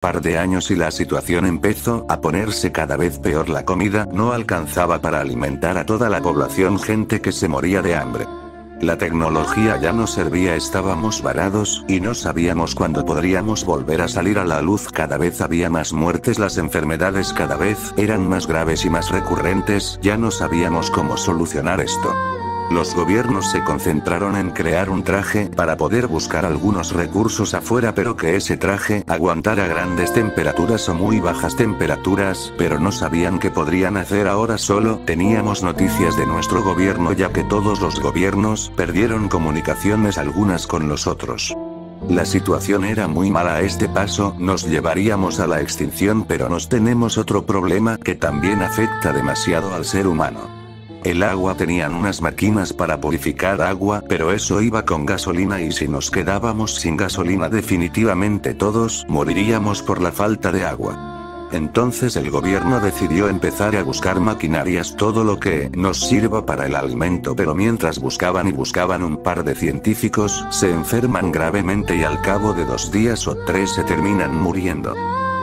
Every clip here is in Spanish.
Par de años y la situación empezó a ponerse cada vez peor. La comida no alcanzaba para alimentar a toda la población, gente que se moría de hambre. La tecnología ya no servía, estábamos varados, y no sabíamos cuándo podríamos volver a salir a la luz. Cada vez había más muertes, las enfermedades cada vez eran más graves y más recurrentes, ya no sabíamos cómo solucionar esto. Los gobiernos se concentraron en crear un traje para poder buscar algunos recursos afuera, pero que ese traje aguantara grandes temperaturas o muy bajas temperaturas, pero no sabían qué podrían hacer. Ahora solo teníamos noticias de nuestro gobierno, ya que todos los gobiernos perdieron comunicaciones algunas con los otros. La situación era muy mala. A este paso nos llevaríamos a la extinción, pero nos tenemos otro problema que también afecta demasiado al ser humano. El agua, tenían unas máquinas para purificar agua, pero eso iba con gasolina, y si nos quedábamos sin gasolina definitivamente todos moriríamos por la falta de agua. Entonces el gobierno decidió empezar a buscar maquinarias, todo lo que nos sirva para el alimento, pero mientras buscaban y buscaban, un par de científicos se enferman gravemente y al cabo de 2 días o 3 se terminan muriendo.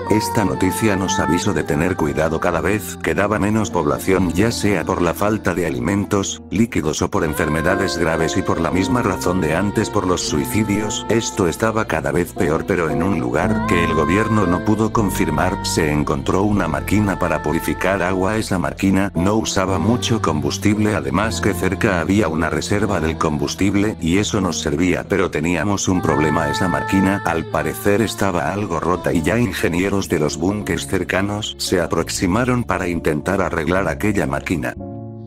Esta noticia nos avisó de tener cuidado. Cada vez quedaba menos población, ya sea por la falta de alimentos, líquidos o por enfermedades graves, y por la misma razón de antes, por los suicidios. Esto estaba cada vez peor, pero en un lugar que el gobierno no pudo confirmar, se encontró una máquina para purificar agua. Esa máquina no usaba mucho combustible, además que cerca había una reserva del combustible, y eso nos servía, pero teníamos un problema. Esa máquina al parecer estaba algo rota, y ya ingenieros de los búnkers cercanos se aproximaron para intentar arreglar aquella máquina.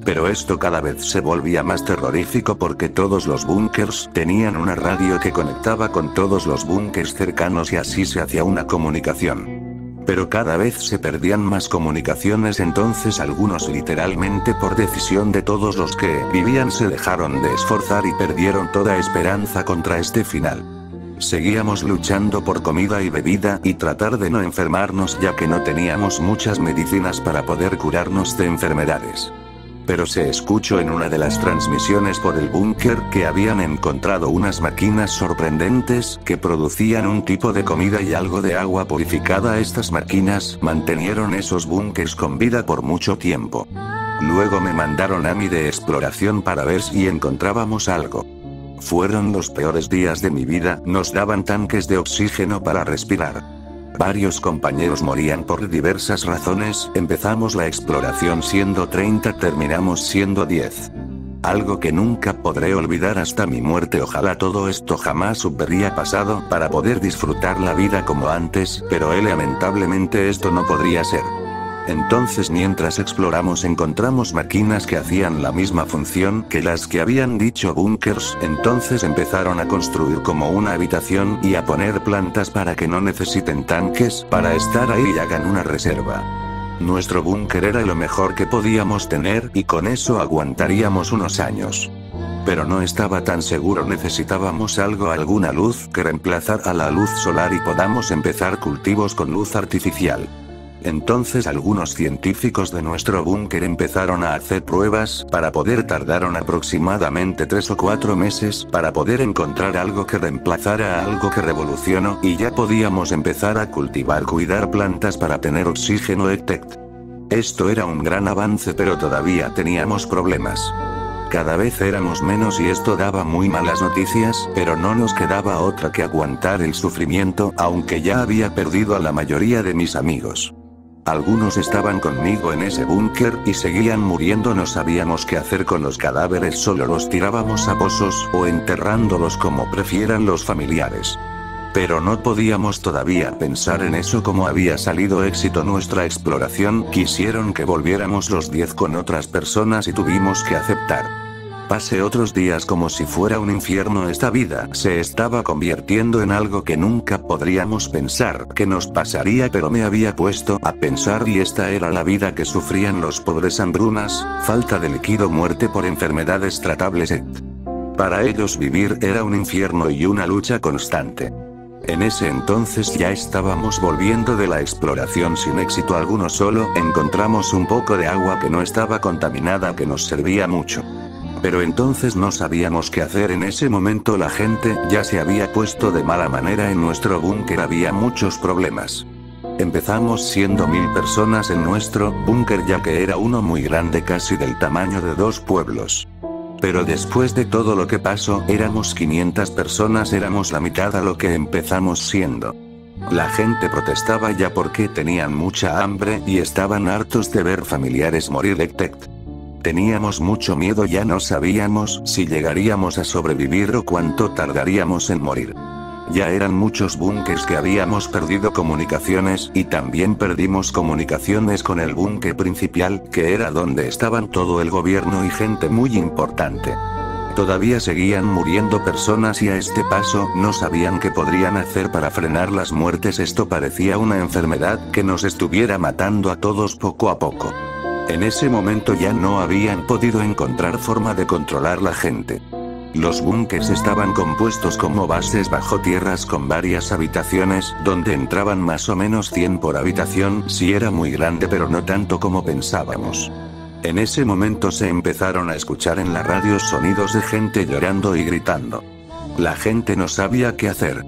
Pero esto cada vez se volvía más terrorífico, porque todos los búnkers tenían una radio que conectaba con todos los búnkers cercanos, y así se hacía una comunicación. Pero cada vez se perdían más comunicaciones, entonces algunos, literalmente por decisión de todos los que vivían, se dejaron de esforzar y perdieron toda esperanza contra este final. Seguíamos luchando por comida y bebida, y tratar de no enfermarnos, ya que no teníamos muchas medicinas para poder curarnos de enfermedades. Pero se escuchó en una de las transmisiones por el búnker que habían encontrado unas máquinas sorprendentes que producían un tipo de comida y algo de agua purificada. Estas máquinas mantenieron esos búnkers con vida por mucho tiempo. Luego me mandaron a mí de exploración para ver si encontrábamos algo. Fueron los peores días de mi vida, nos daban tanques de oxígeno para respirar. Varios compañeros morían por diversas razones. Empezamos la exploración siendo 30, terminamos siendo 10. Algo que nunca podré olvidar hasta mi muerte. Ojalá todo esto jamás hubiera pasado para poder disfrutar la vida como antes, pero lamentablemente esto no podría ser. Entonces, mientras exploramos, encontramos máquinas que hacían la misma función que las que habían dicho búnkers. Entonces empezaron a construir como una habitación y a poner plantas para que no necesiten tanques para estar ahí y hagan una reserva. Nuestro búnker era lo mejor que podíamos tener, y con eso aguantaríamos unos años. Pero no estaba tan seguro, necesitábamos alguna luz que reemplazar a la luz solar y podamos empezar cultivos con luz artificial. Entonces algunos científicos de nuestro búnker empezaron a hacer pruebas para poder. Tardaron aproximadamente 3 o 4 meses para poder encontrar algo que reemplazara a algo que revolucionó, y ya podíamos empezar a cultivar, cuidar plantas para tener oxígeno, etc. Esto era un gran avance, pero todavía teníamos problemas. Cada vez éramos menos y esto daba muy malas noticias, pero no nos quedaba otra que aguantar el sufrimiento, aunque ya había perdido a la mayoría de mis amigos. Algunos estaban conmigo en ese búnker y seguían muriendo. No sabíamos qué hacer con los cadáveres, solo los tirábamos a pozos o enterrándolos, como prefieran los familiares. Pero no podíamos todavía pensar en eso. Como había salido éxito nuestra exploración, quisieron que volviéramos los 10 con otras personas y tuvimos que aceptar. Pasé otros días como si fuera un infierno. Esta vida se estaba convirtiendo en algo que nunca podríamos pensar que nos pasaría, pero me había puesto a pensar, y esta era la vida que sufrían los pobres: hambrunas, falta de líquido, muerte por enfermedades tratables, etc. Para ellos vivir era un infierno y una lucha constante. En ese entonces ya estábamos volviendo de la exploración sin éxito alguno, solo encontramos un poco de agua que no estaba contaminada, que nos servía mucho. Pero entonces no sabíamos qué hacer. En ese momento la gente ya se había puesto de mala manera en nuestro búnker, había muchos problemas. Empezamos siendo 1000 personas en nuestro búnker, ya que era uno muy grande, casi del tamaño de 2 pueblos. Pero después de todo lo que pasó, éramos 500 personas, éramos la mitad a lo que empezamos siendo. La gente protestaba ya porque tenían mucha hambre y estaban hartos de ver familiares morir, etc. Teníamos mucho miedo, ya no sabíamos si llegaríamos a sobrevivir o cuánto tardaríamos en morir. Ya eran muchos búnkers que habíamos perdido comunicaciones, y también perdimos comunicaciones con el búnker principal, que era donde estaban todo el gobierno y gente muy importante. Todavía seguían muriendo personas y a este paso no sabían qué podrían hacer para frenar las muertes. Esto parecía una enfermedad que nos estuviera matando a todos poco a poco. En ese momento ya no habían podido encontrar forma de controlar la gente. Los búnkers estaban compuestos como bases bajo tierras con varias habitaciones, donde entraban más o menos 100 por habitación, si era muy grande, pero no tanto como pensábamos. En ese momento se empezaron a escuchar en la radio sonidos de gente llorando y gritando. La gente no sabía qué hacer.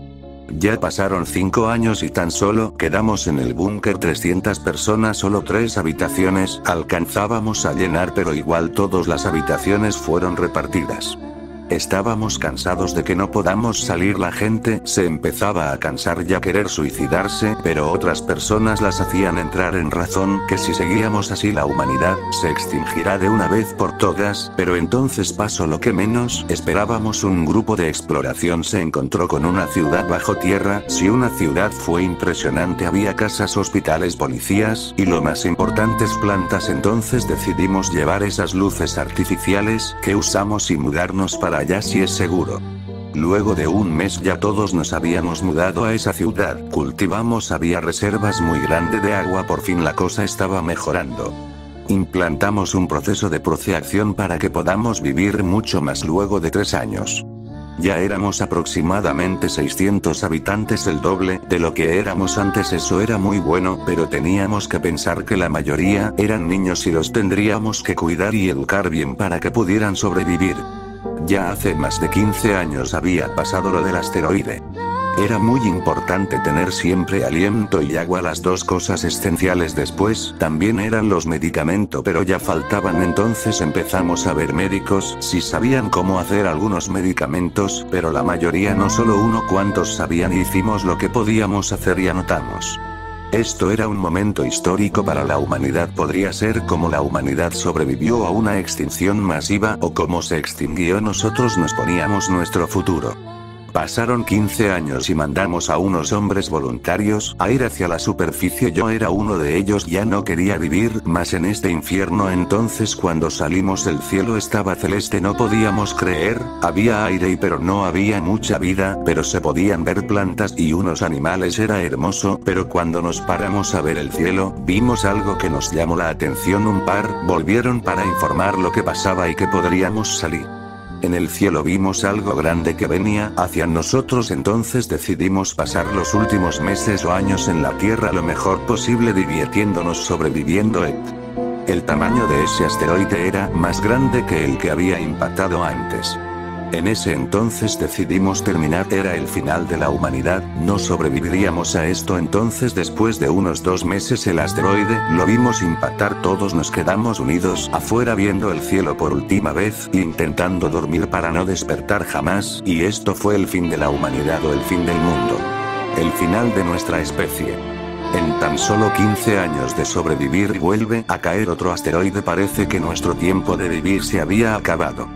Ya pasaron 5 años y tan solo quedamos en el búnker 300 personas, solo 3 habitaciones alcanzábamos a llenar, pero igual todas las habitaciones fueron repartidas. Estábamos cansados de que no podamos salir, la gente se empezaba a cansar y a querer suicidarse, pero otras personas las hacían entrar en razón que si seguíamos así la humanidad se extinguirá de una vez por todas. Pero entonces pasó lo que menos esperábamos: un grupo de exploración se encontró con una ciudad bajo tierra. Si una ciudad fue impresionante, había casas, hospitales, policías y lo más importante, plantas. Entonces decidimos llevar esas luces artificiales que usamos y mudarnos para allá si es seguro. Luego de un mes ya todos nos habíamos mudado a esa ciudad, cultivamos, había reservas muy grandes de agua, por fin la cosa estaba mejorando. Implantamos un proceso de procreación para que podamos vivir mucho más luego de 3 años. Ya éramos aproximadamente 600 habitantes, el doble de lo que éramos antes. Eso era muy bueno, pero teníamos que pensar que la mayoría eran niños y los tendríamos que cuidar y educar bien para que pudieran sobrevivir. Ya hace más de 15 años había pasado lo del asteroide. Era muy importante tener siempre aliento y agua, las 2 cosas esenciales. Después también eran los medicamentos, pero ya faltaban. Entonces empezamos a ver médicos si sabían cómo hacer algunos medicamentos, pero la mayoría no, solo uno cuantos sabían. Hicimos lo que podíamos hacer y anotamos. Esto era un momento histórico para la humanidad. Podría ser cómo la humanidad sobrevivió a una extinción masiva o cómo se extinguió. Nosotros nos poníamos nuestro futuro. Pasaron 15 años y mandamos a unos hombres voluntarios a ir hacia la superficie. Yo era uno de ellos, ya no quería vivir más en este infierno. Entonces cuando salimos el cielo estaba celeste, no podíamos creer, había aire pero no había mucha vida, pero se podían ver plantas y unos animales, era hermoso. Pero cuando nos paramos a ver el cielo, vimos algo que nos llamó la atención. Un par volvieron para informar lo que pasaba y que podríamos salir. En el cielo vimos algo grande que venía hacia nosotros. Entonces decidimos pasar los últimos meses o años en la Tierra lo mejor posible, divirtiéndonos, sobreviviendo. El tamaño de ese asteroide era más grande que el que había impactado antes. En ese entonces decidimos terminar, era el final de la humanidad, no sobreviviríamos a esto. Entonces después de unos 2 meses el asteroide lo vimos impactar, todos nos quedamos unidos afuera viendo el cielo por última vez, intentando dormir para no despertar jamás, y esto fue el fin de la humanidad o el fin del mundo. El final de nuestra especie. En tan solo 15 años de sobrevivir vuelve a caer otro asteroide, parece que nuestro tiempo de vivir se había acabado.